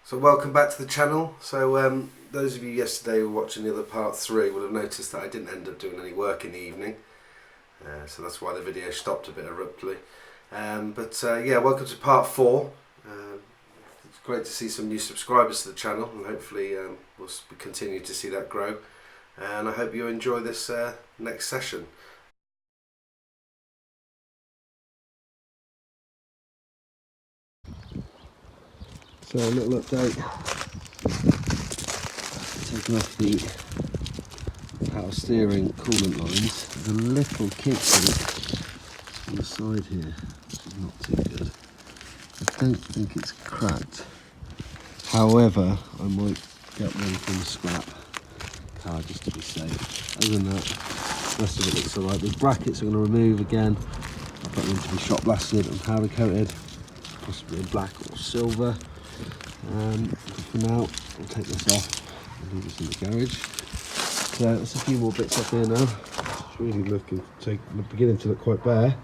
So welcome back to the channel. So those of you yesterday who were watching the other part 3 would have noticed that I didn't end up doing any work in the evening. So that's why the video stopped a bit abruptly. Yeah, welcome to part 4. It's great to see some new subscribers to the channel, and hopefully we'll continue to see that grow. And I hope you enjoy this next session. So a little update, taking off the power steering coolant lines. There's a little kink in it on the side here, which is not too good. I don't think it's cracked. However, I might get one from the scrap car just to be safe. Other than that, the rest of it looks alright. The brackets I'm going to remove again. I've got them to be shot blasted and powder coated, possibly in black or silver. For now, I'll take this off and leave this in the garage. So there's a few more bits up here now. It's really beginning to look quite bare.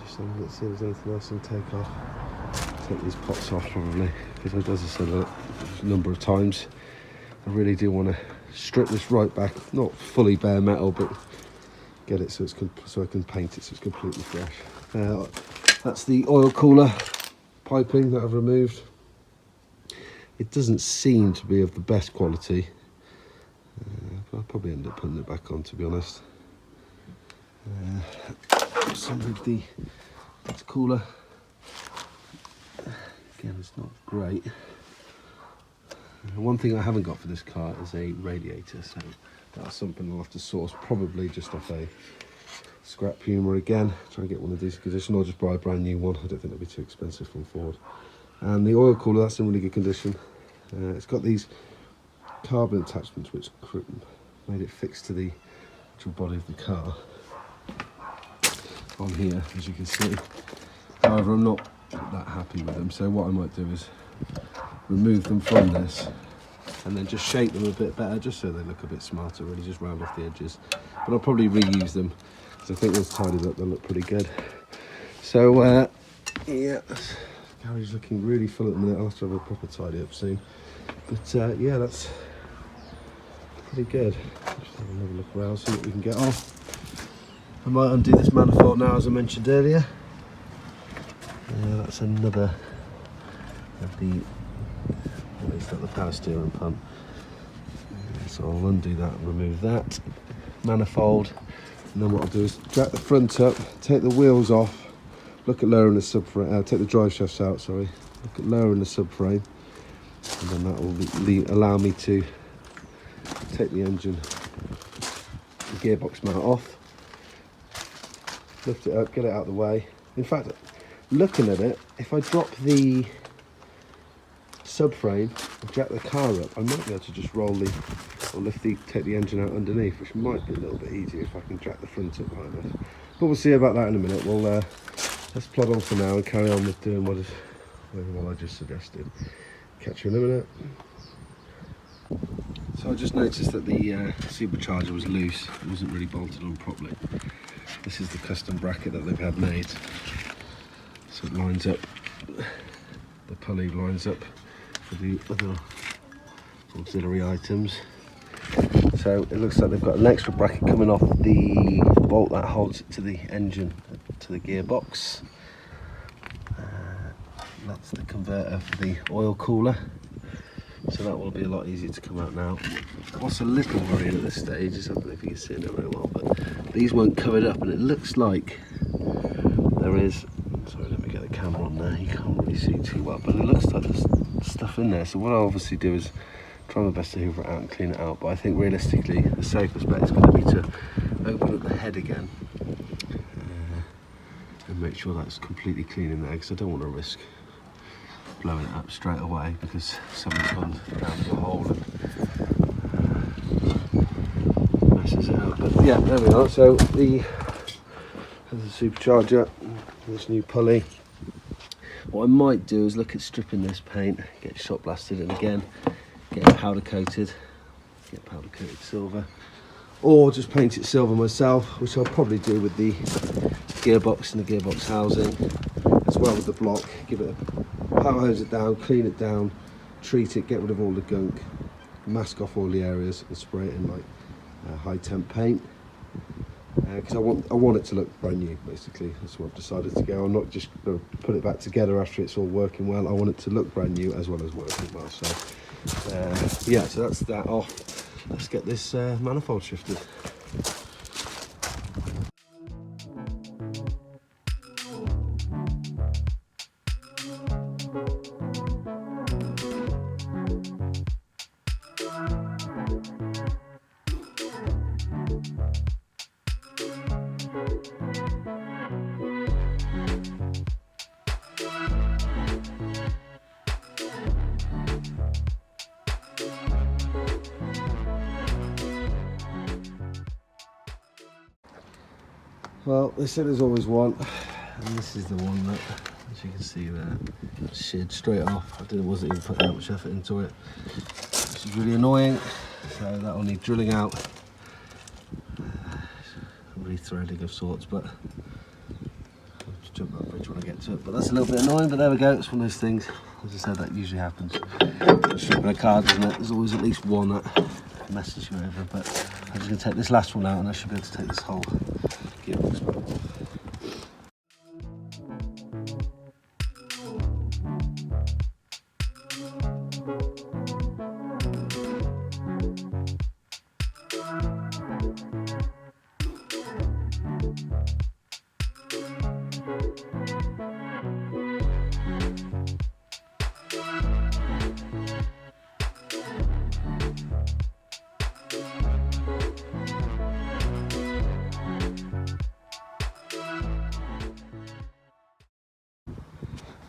Just let's see if there's anything else I can take off. Take these pots off probably, because as I said a number of times, I really do want to strip this right back, not fully bare metal, but get it so I can paint it so it's completely fresh. That's the oil cooler piping that I've removed. It doesn't seem to be of the best quality, but I'll probably end up putting it back on, to be honest. Some of the cooler, again, it's not great. One thing I haven't got for this car is a radiator, so that's something I'll have to source, probably just off a scrap Puma again. Try and get one of these in condition, or just buy a brand new one. I don't think it'll be too expensive from Ford. And the oil cooler, that's in really good condition. It's got these carbon attachments which made it fixed to the actual body of the car on here, as you can see. However, I'm not that happy with them, so what I might do is remove them from this and then just shape them a bit better, just so they look a bit smarter, really, just round off the edges. But I'll probably reuse them, because I think once tidied up they'll look pretty good. So yeah, garage is looking really full at the minute. I'll have to have a proper tidy up soon. But yeah, that's pretty good. Just have another look around, see what we can get off. I might undo this manifold now, as I mentioned earlier. That's another of the, well, it's got the power steering pump. So I'll undo that and remove that manifold. And then what I'll do is jack the front up, take the wheels off, look at lowering the subframe, take the drive shafts out, sorry, look at lowering the subframe, and then that will allow me to take the engine, the gearbox mount off, lift it up, get it out of the way. In fact, looking at it, if I drop the subframe and jack the car up, I might be able to just take the engine out underneath, which might be a little bit easier if I can jack the front up like this. But we'll see about that in a minute. Well, let's plod on for now and carry on with doing what I just suggested. Catch you in a minute. So I just noticed that the supercharger was loose. It wasn't really bolted on properly. This is the custom bracket that they've had made. So it lines up, the pulley lines up with the other auxiliary items. So it looks like they've got an extra bracket coming off the bolt that holds it to the engine, to the gearbox. That's the converter for the oil cooler. So that will be a lot easier to come out now. What's a little worrying at this stage is, I don't know if you can see it very well, but these weren't covered up, and it looks like there is, sorry, let me get the camera on there, you can't really see too well, but it looks like there's stuff in there. So what I'll obviously do is try my best to hoover it out and clean it out, but I think realistically the safest bet is going to be to open up the head again and make sure that's completely clean in there, because I don't want to risk blowing it up straight away because someone's gone down the hole and messes it up. But yeah, there we are. So there's the supercharger, this new pulley. What I might do is look at stripping this paint, get shot blasted, and again get it powder coated, get powder coated silver, or just paint it silver myself, which I'll probably do with the gearbox and the gearbox housing. as well with the block. Give it a power hose it down, clean it down, treat it, get rid of all the gunk, mask off all the areas, and spray it in like high temp paint. Because I want it to look brand new, basically. That's what I've decided to go. I'm not just going to put it back together after it's all working well. I want it to look brand new as well as working well. So yeah, so that's that off. Let's get this manifold shifted. Well, they said there's always one, and this is the one that, as you can see there, sheared straight off. I wasn't even putting that much effort into it, which is really annoying. So that'll need drilling out, rethreading of sorts, but I'll just jump that bridge when I get to it. But that's a little bit annoying, but there we go. It's one of those things. As I said, that usually happens. Stripping a car, doesn't it? There's always at least one that messes you over. But I'm just going to take this last one out, and I should be able to take this whole gearbox back off.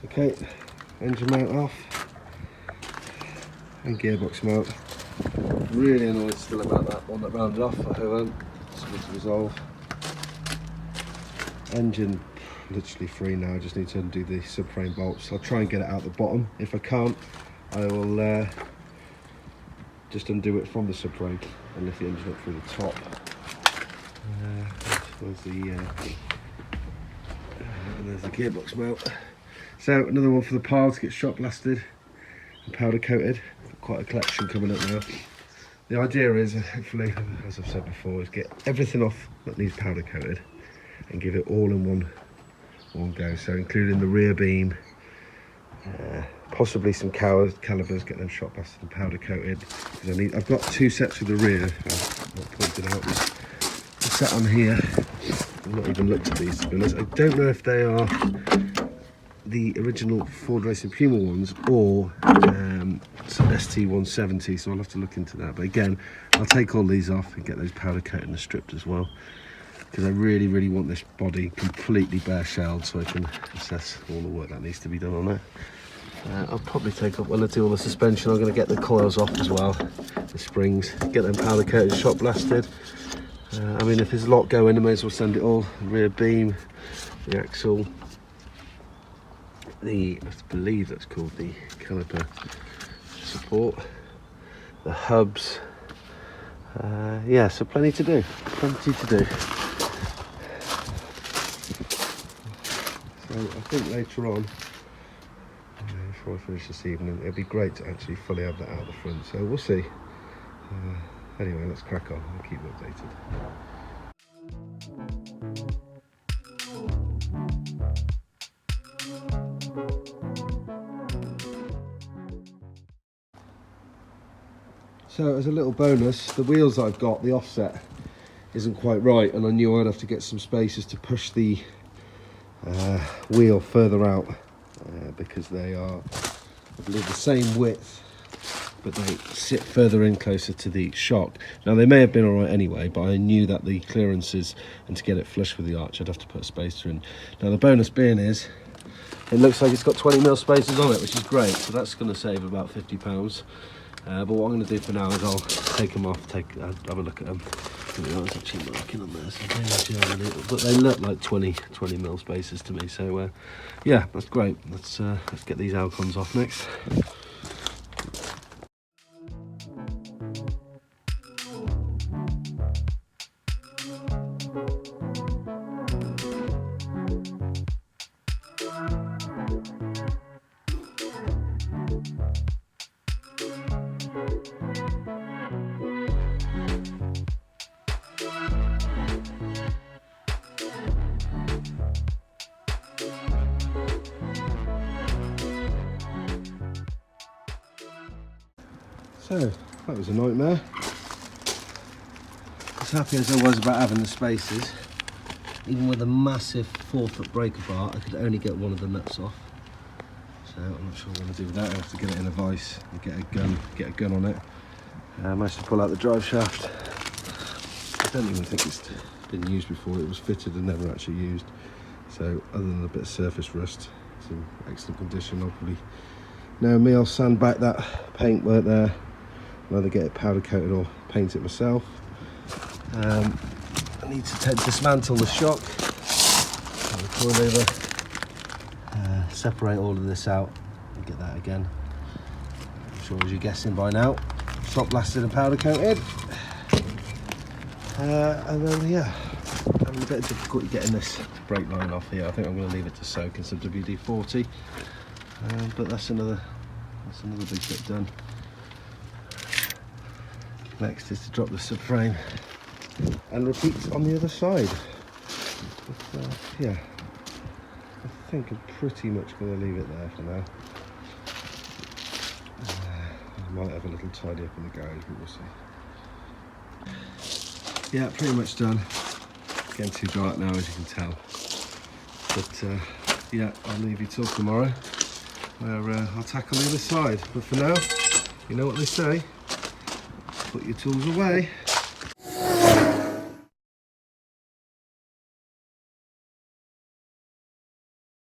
Okay, engine mount off and gearbox mount. Really annoyed still about that one that rounded off, but I won't. It's good to resolve. Engine literally free now, I just need to undo the subframe bolts. I'll try and get it out the bottom. If I can't, I will just undo it from the subframe and lift the engine up through the top. There's the gearbox mount. So another one for the pile to get shot blasted and powder coated. Got quite a collection coming up now. The idea is, hopefully, as I've said before, is get everything off that needs powder coated and give it all in one go. So including the rear beam, possibly some calipers, get them shot blasted and powder coated. Because I've got two sets for the rear. I've not pointed out the set on here. I've not even looked at these, to be honest. I don't know if they are the original Ford Racing Puma ones or some ST170, so I'll have to look into that. But again, I'll take all these off and get those powder coated and stripped as well, because I really want this body completely bare shelled so I can assess all the work that needs to be done on it. I'll probably take up when I do all the suspension. I'm going to get the coils off as well, the springs, get them powder coated, shot blasted. I mean, if there's a lot going, I may as well send it all. The rear beam, the axle, I believe that's called the caliper support, the hubs. Yeah, so plenty to do. So I think later on, before I finish this evening, it'd be great to actually fully have that out the front. So we'll see. Anyway, let's crack on. I'll keep you updated. So as a little bonus, the wheels that I've got, the offset isn't quite right, and I knew I'd have to get some spacers to push the wheel further out because they are, I believe, the same width, but they sit further in closer to the shock. Now they may have been alright anyway, but I knew that the clearances, and to get it flush with the arch, I'd have to put a spacer in. Now the bonus being is, it looks like it's got 20mm spacers on it, which is great, so that's going to save about £50. But what I'm going to do for now is I'll take them off, have a look at them. It's actually marking on there, so but they look like 20mm spacers to me. So yeah, that's great. Let's get these Alcons off next. So, that was a nightmare. As happy as I was about having the spaces, even with a massive 4-foot breaker bar, I could only get one of the nuts off. So I'm not sure what I'm going to do with that. I have to get it in a vise and get a gun on it. I managed to pull out the drive shaft. I don't even think it's been used before. It was fitted and never actually used. So other than a bit of surface rust, it's in excellent condition. I'll probably, now me, I'll sand back that paintwork there. I'll either get it powder coated or paint it myself. I need to dismantle the shock, the coilover, separate all of this out and get that again. I'm sure as you're guessing by now, shot blasted and powder coated. And then yeah, having a bit of difficulty getting this brake line off here. I think I'm going to leave it to soak in some WD-40, but that's another big bit done. Next is to drop the subframe and repeat on the other side. But, yeah, I think I'm pretty much going to leave it there for now. I might have a little tidy up in the garage, but we'll see. Yeah, pretty much done. It's getting too dark now, as you can tell. But yeah, I'll leave you till tomorrow, where I'll tackle the other side. But for now, you know what they say, put your tools away.